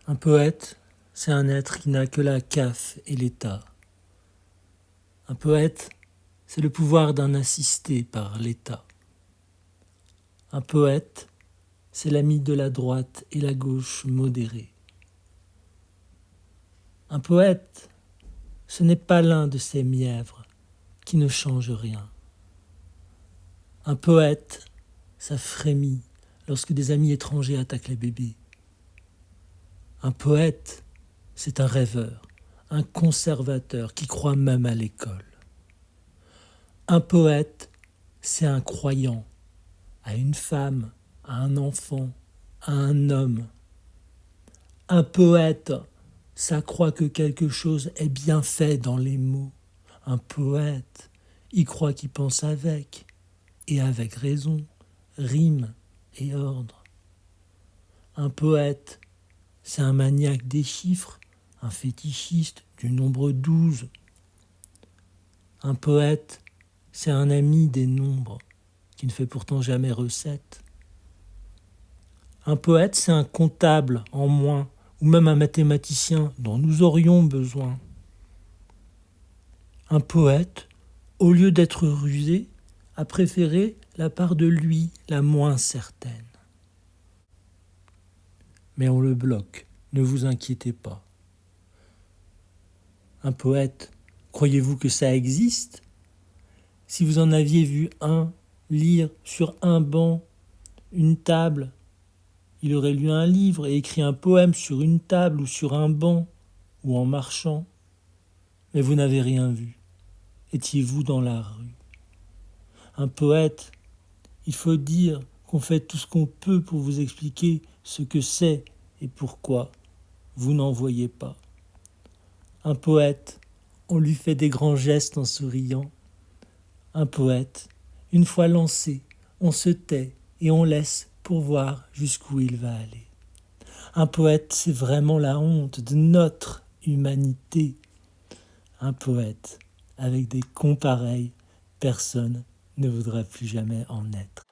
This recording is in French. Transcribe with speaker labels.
Speaker 1: Un poète, c'est un être qui n'a que la CAF et l'État. Un poète, c'est le pouvoir d'un assisté par l'État. Un poète, c'est l'ami de la droite et la gauche modérée. Un poète, ce n'est pas l'un de ces mièvres qui ne changent rien. Un poète, ça frémit lorsque des amis étrangers attaquent les bébés. Un poète, c'est un rêveur, un conservateur qui croit même à l'école. Un poète, c'est un croyant, à une femme, à un enfant, à un homme. Un poète, ça croit que quelque chose est bien fait dans les mots. Un poète, il croit qu'il pense avec, et avec raison, rime et ordre. Un poète, c'est un maniaque des chiffres, un fétichiste du nombre 12. Un poète, c'est un ami des nombres, qui ne fait pourtant jamais recette. Un poète, c'est un comptable en moins, ou même un mathématicien dont nous aurions besoin. Un poète, au lieu d'être rusé, a préféré la part de lui la moins certaine. Mais on le bloque, ne vous inquiétez pas. Un poète, croyez-vous que ça existe ? Si vous en aviez vu un lire sur un banc, une table, il aurait lu un livre et écrit un poème sur une table ou sur un banc, ou en marchant. Mais vous n'avez rien vu. Étiez-vous dans la rue ? Un poète, il faut dire qu'on fait tout ce qu'on peut pour vous expliquer ce que c'est et pourquoi. Vous n'en voyez pas. Un poète, on lui fait des grands gestes en souriant. Un poète, une fois lancé, on se tait et on laisse pour voir jusqu'où il va aller. Un poète, c'est vraiment la honte de notre humanité. Un poète, avec des cons pareils, personne ne voudra plus jamais en être.